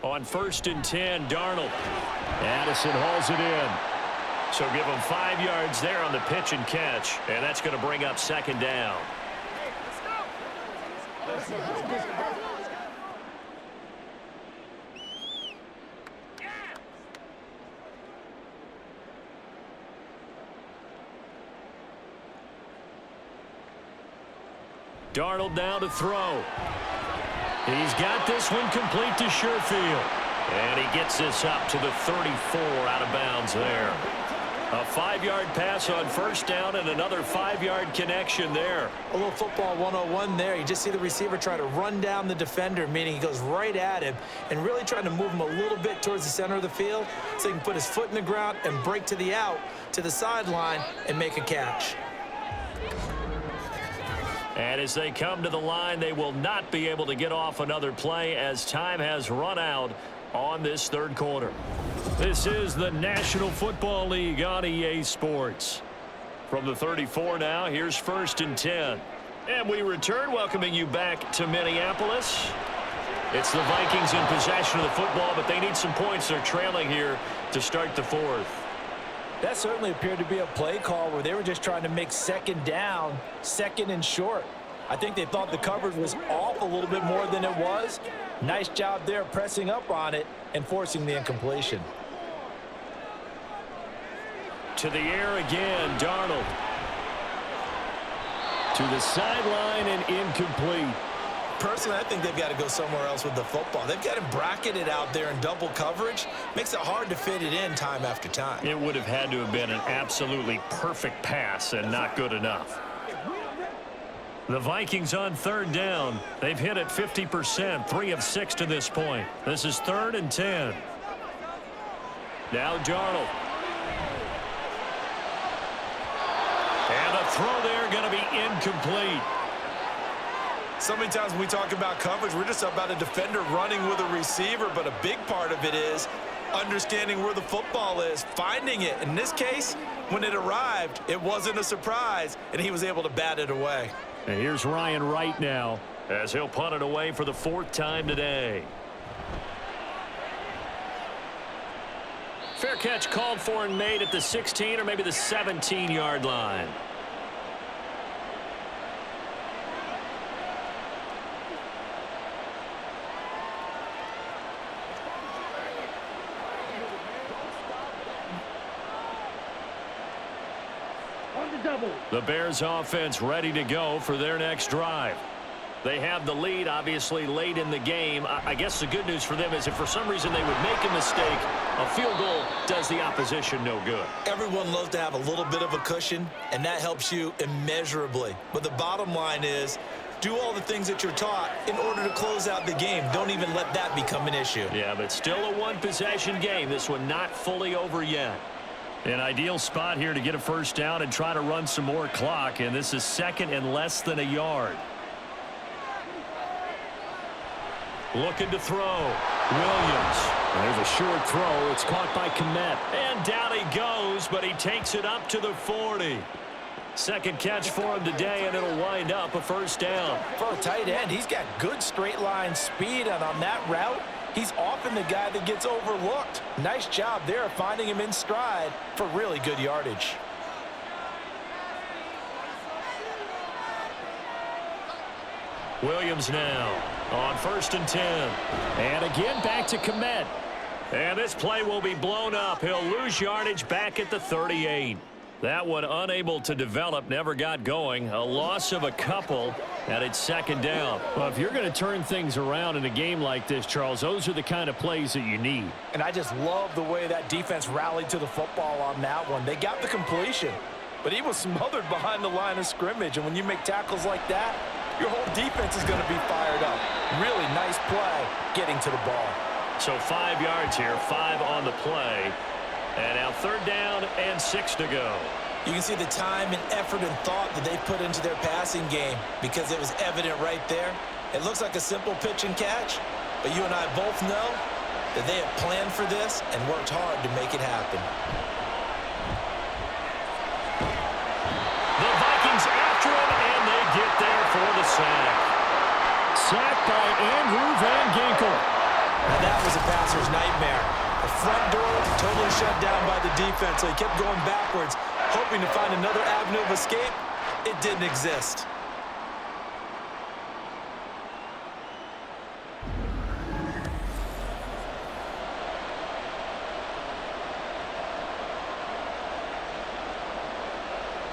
S2: On 1st and 10, Darnold. Addison hauls it in. So give him 5 yards there on the pitch and catch, and that's going to bring up 2nd down. Darnold now to throw. He's got this one complete to Sherfield. And he gets this up to the 34 out of bounds there. A 5-yard pass on 1st down and another 5-yard connection there.
S3: A little football 101 there. You just see the receiver try to run down the defender, meaning he goes right at him and really trying to move him a little bit towards the center of the field so he can put his foot in the ground and break to the out, to the sideline, and make a catch.
S2: And as they come to the line, they will not be able to get off another play as time has run out on this 3rd quarter. This is the National Football League on EA Sports. From the 34 now, here's 1st and 10. And we return, welcoming you back to Minneapolis. It's the Vikings in possession of the football, but they need some points. They're trailing here to start the 4th.
S3: That certainly appeared to be a play call where they were just trying to make 2nd down, 2nd and short. I think they thought the coverage was off a little bit more than it was. Nice job there pressing up on it and forcing the incompletion.
S2: To the air again, Darnold. To the sideline and incomplete.
S3: Personally, I think they've got to go somewhere else with the football. They've got him bracketed out there in double coverage. Makes it hard to fit it in time after time.
S2: It would have had to have been an absolutely perfect pass and not good enough. The Vikings on 3rd down. They've hit it 50%, 3 of 6 to this point. This is 3rd and 10. Now Darnold. And a throw there going to be incomplete.
S3: So many times when we talk about coverage, we're just about a defender running with a receiver, but a big part of it is understanding where the football is, finding it. In this case, when it arrived, it wasn't a surprise, and he was able to bat it away.
S2: And here's Ryan Wright now as he'll punt it away for the 4th time today. Fair catch called for and made at the 16 or maybe the 17-yard line. The Bears offense ready to go for their next drive. They have the lead, obviously, late in the game. I guess the good news for them is if for some reason they would make a mistake, a field goal does the opposition no good.
S3: Everyone loves to have a little bit of a cushion, and that helps you immeasurably. But the bottom line is, do all the things that you're taught in order to close out the game. Don't even let that become an issue.
S2: Yeah, but still a one-possession game. This one not fully over yet. An ideal spot here to get a 1st down and try to run some more clock, and this is 2nd and less than a yard. Looking to throw. Williams. There's a short throw. It's caught by Komet. And down he goes, but he takes it up to the 40. Second catch for him today, and it'll wind up a first down.
S3: For a tight end, he's got good straight line speed, and on that route, he's often the guy that gets overlooked. Nice job there finding him in stride for really good yardage.
S2: Williams now on 1st and 10. And again back to Komet. And this play will be blown up. He'll lose yardage back at the 38. That one unable to develop, never got going. A loss of a couple, and it's second down. Well, if you're going to turn things around in a game like this, Charles, those are the kind of plays that you need.
S3: And I just love the way that defense rallied to the football on that one. They got the completion, but he was smothered behind the line of scrimmage. And when you make tackles like that, your whole defense is going to be fired up. Really nice play getting to the ball.
S2: So 5 yards here, 5 on the play. And now 3rd down and 6 to go.
S3: You can see the time and effort and thought that they put into their passing game because it was evident right there. It looks like a simple pitch and catch, but you and I both know that they have planned for this and worked hard to make it happen.
S2: The Vikings after him, and they get there for the sack. Sack by Andrew Van Ginkel.
S3: Now that was a passer's nightmare. The front door totally shut down by the defense, so he kept going backwards, hoping to find another avenue of escape. It didn't exist.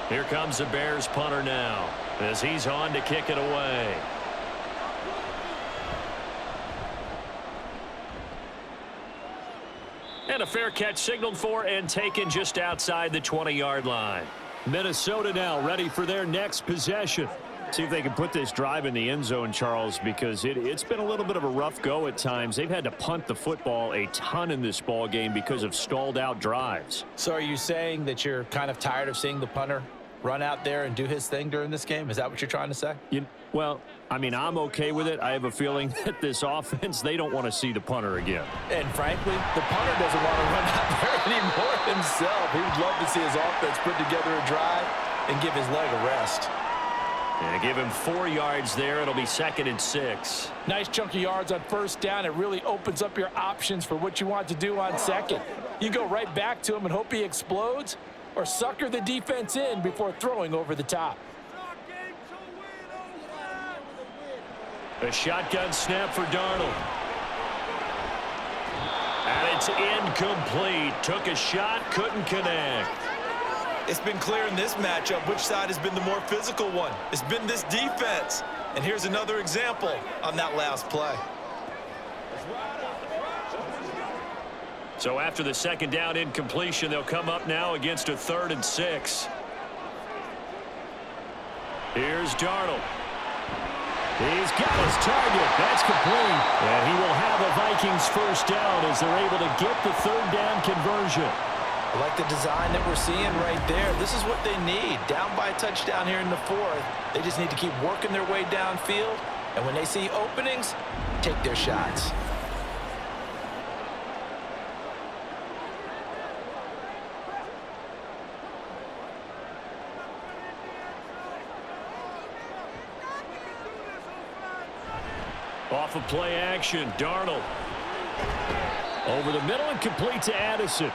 S2: Here comes the Bears punter now as he's on to kick it away. And a fair catch signaled for and taken just outside the 20-yard line. Minnesota now ready for their next possession. See if they can put this drive in the end zone, Charles, because it's been a little bit of a rough go at times. They've had to punt the football a ton in this ball game because of stalled out drives.
S3: So are you saying that you're kind of tired of seeing the punter run out there and do his thing during this game? Is that what you're trying to say?
S2: Well, I mean, I'm okay with it. I have a feeling that this offense, they don't want to see the punter again.
S3: And frankly, the punter doesn't want to run out there anymore himself. He would love to see his offense put together a drive and give his leg a rest.
S2: And give him 4 yards there. It'll be 2nd and 6.
S3: Nice chunk of yards on 1st down. It really opens up your options for what you want to do on 2nd. You go right back to him and hope he explodes, or sucker the defense in before throwing over the top.
S2: A shotgun snap for Darnold. And it's incomplete. Took a shot, couldn't connect.
S3: It's been clear in this matchup which side has been the more physical one. It's been this defense. And here's another example on that last play.
S2: So after the 2nd down incompletion, they'll come up now against a 3rd and 6. Here's Darnold. He's got his target. That's complete. And he will have a Vikings first down as they're able to get the 3rd down conversion.
S3: I like the design that we're seeing right there. This is what they need. Down by a touchdown here in the 4th. They just need to keep working their way downfield. And when they see openings, take their shots.
S2: Off of play action, Darnold. Over the middle and complete to Addison.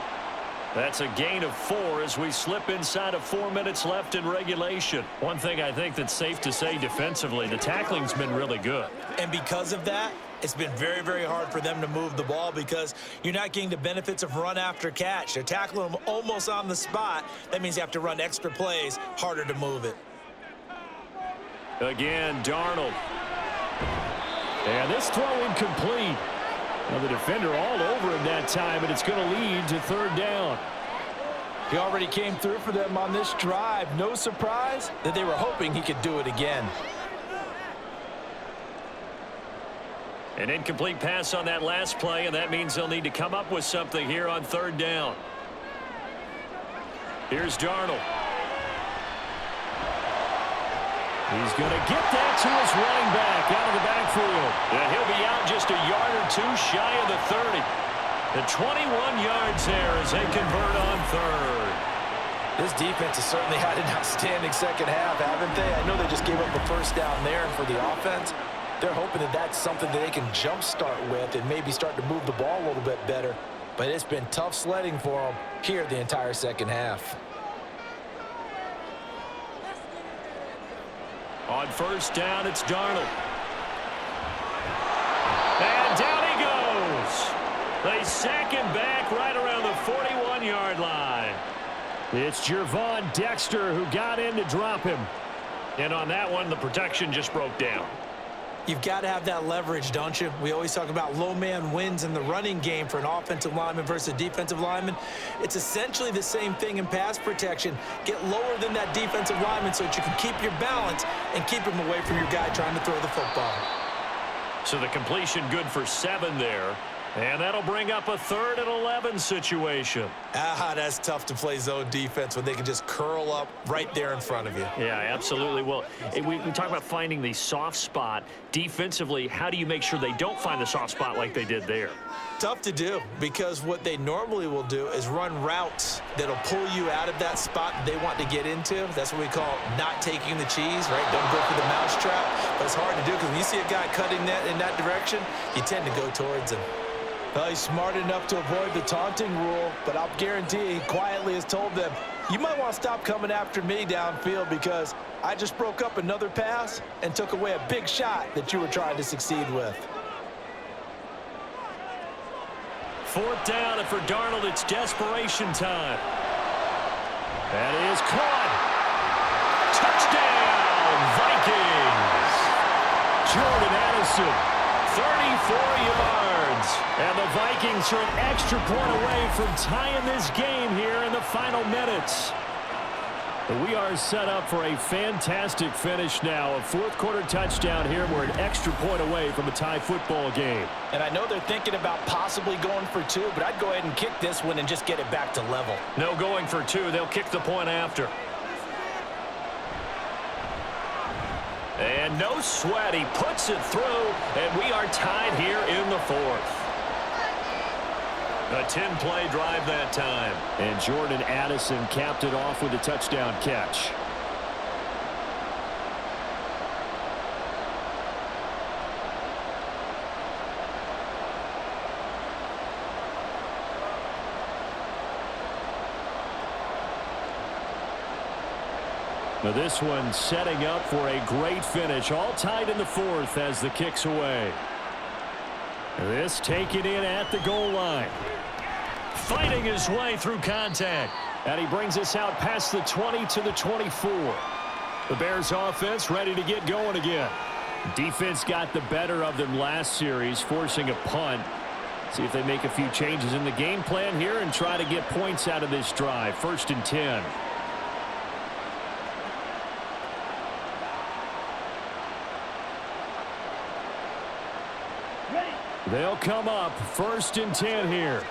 S2: That's a gain of 4 as we slip inside of 4 minutes left in regulation. One thing I think that's safe to say defensively, the tackling's been really good.
S3: And because of that, it's been very, very hard for them to move the ball because you're not getting the benefits of run after catch. They're tackling them almost on the spot. That means you have to run extra plays, harder to move it.
S2: Again, Darnold. And this throw incomplete. Now the defender all over him that time, and it's going to lead to 3rd down.
S3: He already came through for them on this drive. No surprise that they were hoping he could do it again.
S2: An incomplete pass on that last play, and that means they'll need to come up with something here on 3rd down. Here's Darnold. He's going to get that to his running back out of the backfield. And he'll be out just a yard or 2 shy of the 30. The 21 yards there as they convert on third.
S3: This defense has certainly had an outstanding second half, haven't they? I know they just gave up a first down there, and for the offense, they're hoping that that's something that they can jumpstart with and maybe start to move the ball a little bit better. But it's been tough sledding for them here the entire second half.
S2: On first down, it's Darnold. And down he goes. They sack him back right around the 41-yard line. It's Gervon Dexter who got in to drop him. And on that one, the protection just broke down.
S3: You've got to have that leverage, don't you? We always talk about low man wins in the running game for an offensive lineman versus a defensive lineman. It's essentially the same thing in pass protection. Get lower than that defensive lineman so that you can keep your balance and keep him away from your guy trying to throw the football.
S2: So the completion good for 7 there. And that'll bring up a 3rd and 11 situation.
S3: That's tough to play zone defense when they can just curl up right there in front of you.
S2: Yeah, absolutely. Well, we talk about finding the soft spot. Defensively, how do you make sure they don't find the soft spot like they did there?
S3: Tough to do, because what they normally will do is run routes that'll pull you out of that spot they want to get into. That's what we call not taking the cheese, right? Don't go for the mousetrap. But it's hard to do because when you see a guy cutting that in that direction, you tend to go towards him. Well, he's smart enough to avoid the taunting rule, but I'll guarantee he quietly has told them, you might want to stop coming after me downfield because I just broke up another pass and took away a big shot that you were trying to succeed with.
S2: 4th down, and for Darnold, it's desperation time. That is caught. Touchdown, Vikings. Jordan Addison. 34 yards. And the Vikings are an extra point away from tying this game here in the final minutes. We are set up for a fantastic finish now. A 4th quarter touchdown here. We're an extra point away from a tie football game.
S3: And I know they're thinking about possibly going for 2, but I'd go ahead and kick this one and just get it back to level.
S2: No going for 2. They'll kick the point after. And no sweat. He puts it through, and we are tied here in the 4th. A 10-play drive that time. And Jordan Addison capped it off with a touchdown catch. Now this one setting up for a great finish. All tied in the 4th as the kick's away. This taken in at the goal line. Fighting his way through contact. And he brings us out past the 20 to the 24. The Bears offense ready to get going again. Defense got the better of them last series, forcing a punt. See if they make a few changes in the game plan here and try to get points out of this drive. 1st and 10. They'll come up 1st and 10 here.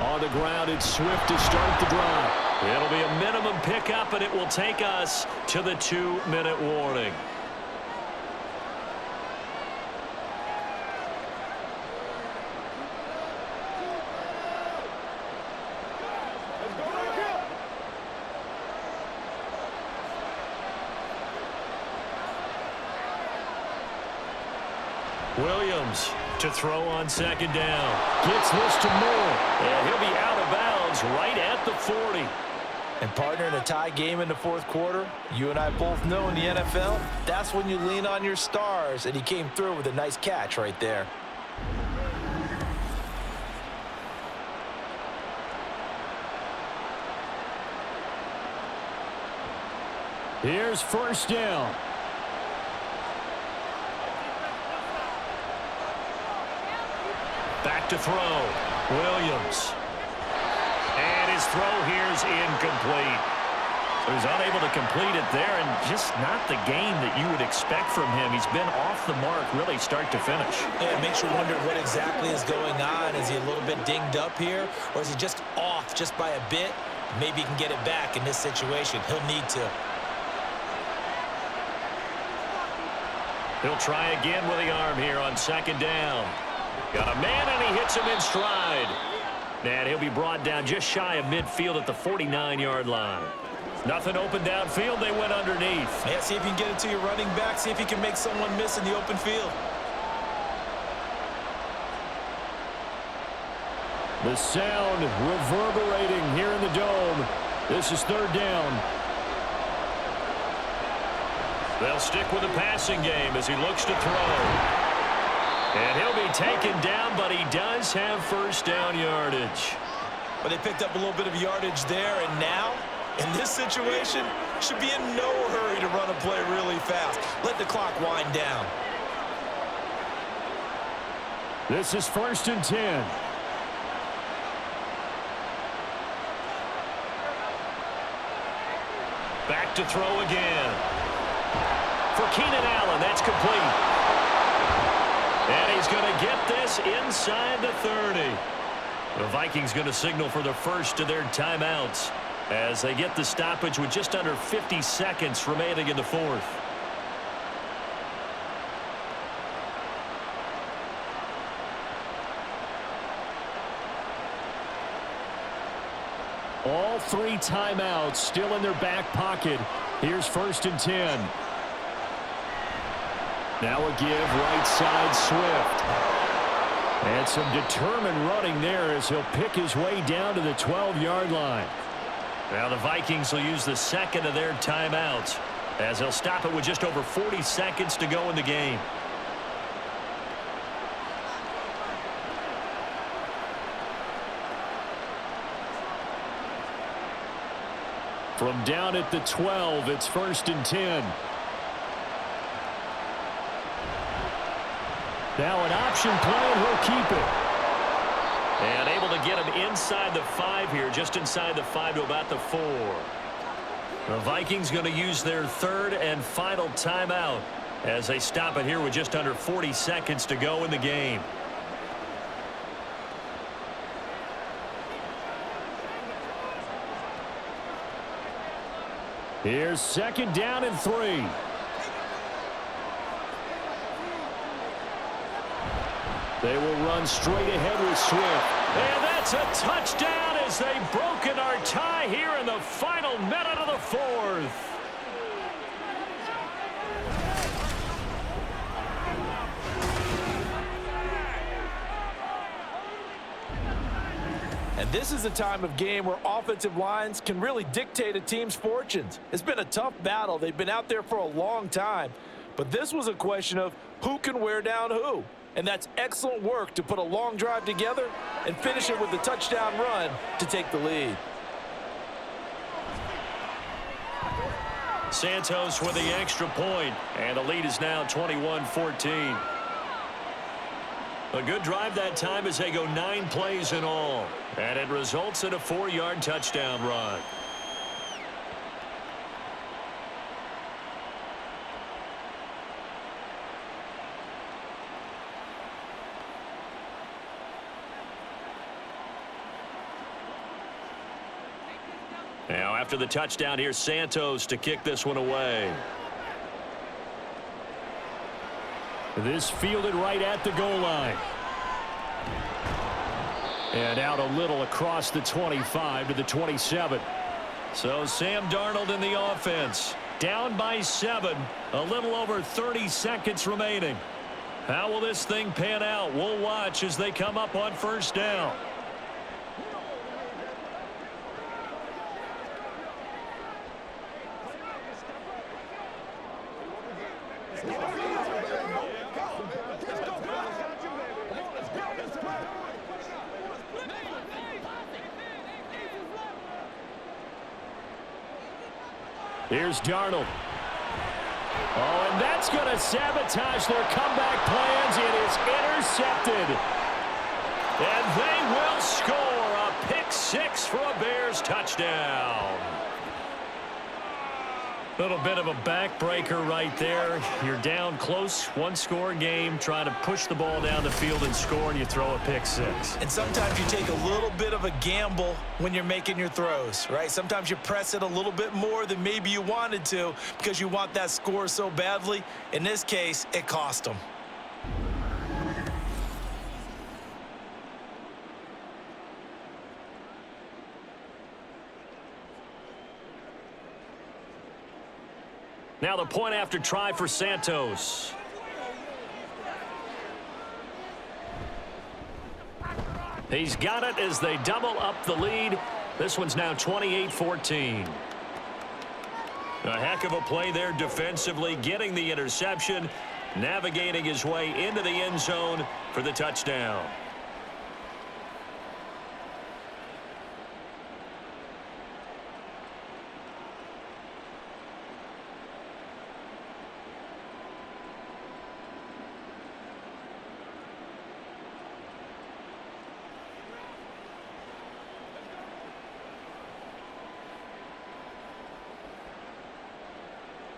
S2: On the ground, it's Swift to start the drive. It'll be a minimum pickup, and it will take us to the 2-minute warning. Williams to throw on 2nd down. Gets this to Moore. And he'll be out of bounds right at the 40.
S3: And partner, in a tie game in the 4th quarter, you and I both know in the NFL, that's when you lean on your stars. And he came through with a nice catch right there.
S2: Here's 1st down. Back to throw. Williams. And his throw here is incomplete. So he's unable to complete it there, and just not the game that you would expect from him. He's been off the mark really start to finish.
S3: Yeah, it makes you wonder what exactly is going on. Is he a little bit dinged up here, or is he just off just by a bit? Maybe he can get it back in this situation. He'll need to.
S2: He'll try again with the arm here on second down. Got a man, and he hits him in stride. And he'll be brought down just shy of midfield at the 49-yard line. Nothing open downfield. They went underneath.
S3: Yeah, see if you can get it to your running back. See if you can make someone miss in the open field.
S2: The sound reverberating here in the dome. This is third down. They'll stick with the passing game as he looks to throw. And he'll be taken down, but he does have first down yardage.
S3: But they picked up a little bit of yardage there, and now, in this situation, should be in no hurry to run a play really fast. Let the clock wind down.
S2: This is 1st and 10. Back to throw again. For Keenan Allen, that's complete. And he's going to get this inside the 30. The Vikings going to signal for the first of their timeouts as they get the stoppage with just under 50 seconds remaining in the fourth. All three timeouts still in their back pocket. Here's 1st and 10. Now a give right side Swift. And some determined running there as he'll pick his way down to the 12-yard line. Now the Vikings will use the second of their timeouts as they'll stop it with just over 40 seconds to go in the game. From down at the 12, it's 1st and 10. Now an option play, and he'll keep it. And able to get him inside the 5 here, just inside the 5 to about the 4. The Vikings going to use their third and final timeout as they stop it here with just under 40 seconds to go in the game. Here's 2nd down and 3. They will run straight ahead with Swift. And that's a touchdown as they've broken our tie here in the final minute of the fourth.
S3: And this is a time of game where offensive lines can really dictate a team's fortunes. It's been a tough battle. They've been out there for a long time. But this was a question of who can wear down who. And that's excellent work to put a long drive together and finish it with a touchdown run to take the lead.
S2: Santos with the extra point, and the lead is now 21-14. A good drive that time as they go 9 plays in all, and it results in a 4-yard touchdown run. Now after the touchdown, here's Santos to kick this one away. This fielded right at the goal line. And out a little across the 25 to the 27. So Sam Darnold in the offense. Down by 7. A little over 30 seconds remaining. How will this thing pan out? We'll watch as they come up on first down. Here's Darnold. Oh, and that's going to sabotage their comeback plans. It is intercepted. And they will score a pick 6 for a Bears touchdown. Little bit of a backbreaker right there. You're down close, one-score game, trying to push the ball down the field and score, and you throw a pick six.
S3: And sometimes you take a little bit of a gamble when you're making your throws, right? Sometimes you press it a little bit more than maybe you wanted to because you want that score so badly. In this case, it cost them.
S2: Now the point after try for Santos. He's got it as they double up the lead. This one's now 28-14. A heck of a play there defensively, getting the interception, navigating his way into the end zone for the touchdown.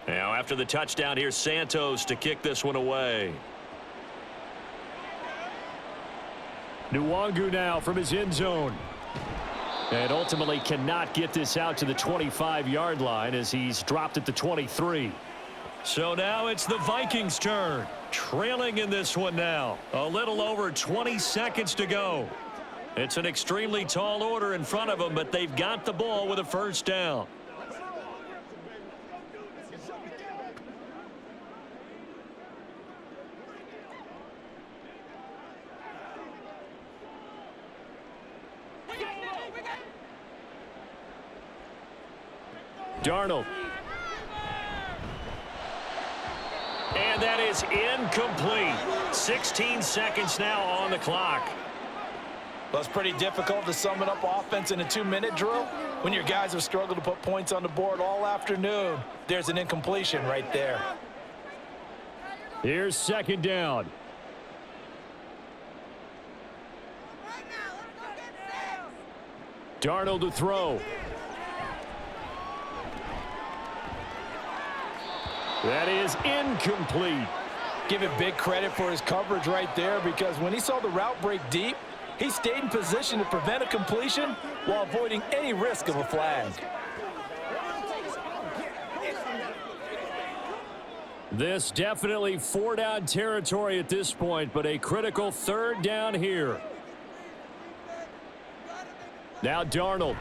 S2: Now, after the touchdown, here's Santos to kick this one away. Nwangu now from his end zone. And ultimately cannot get this out to the 25-yard line as he's dropped at the 23. So now it's the Vikings' turn. Trailing in this one now. A little over 20 seconds to go. It's an extremely tall order in front of them, but they've got the ball with a first down. Darnold. And that is incomplete. 16 seconds now on the clock.
S3: Well, it's pretty difficult to sum it up offense in a 2-minute drill when your guys have struggled to put points on the board all afternoon. There's an incompletion right there.
S2: Here's second down. Darnold to throw. That is incomplete.
S3: Give him big credit for his coverage right there, because when he saw the route break deep, he stayed in position to prevent a completion while avoiding any risk of a flag.
S2: This definitely 4-down territory at this point, but a critical third down here. Now Darnold.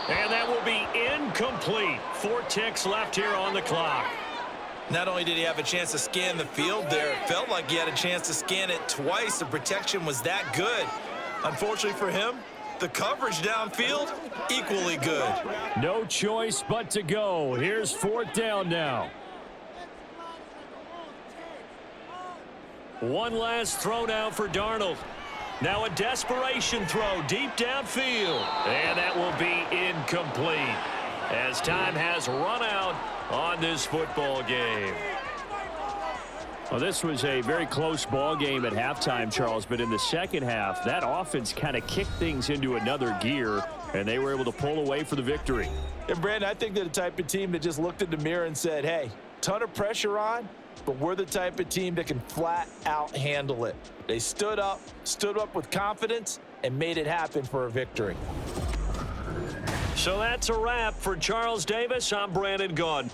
S2: And that will be incomplete. 4 ticks left here on the clock.
S3: Not only did he have a chance to scan the field there, it felt like he had a chance to scan it twice. The protection was that good. Unfortunately for him, the coverage downfield, equally good.
S2: No choice but to go. Here's 4th down now. One last throw now for Darnold. Now a desperation throw deep downfield. And that will be incomplete as time has run out on this football game. Well, this was a very close ball game at halftime, Charles, but in the second half, that offense kind of kicked things into another gear, and they were able to pull away for the victory.
S3: And, Brandon, I think they're the type of team that just looked in the mirror and said, hey, ton of pressure on, but we're the type of team that can flat out handle it. They stood up with confidence, and made it happen for a victory.
S2: So that's a wrap for Charles Davis. I'm Brandon Gaudin.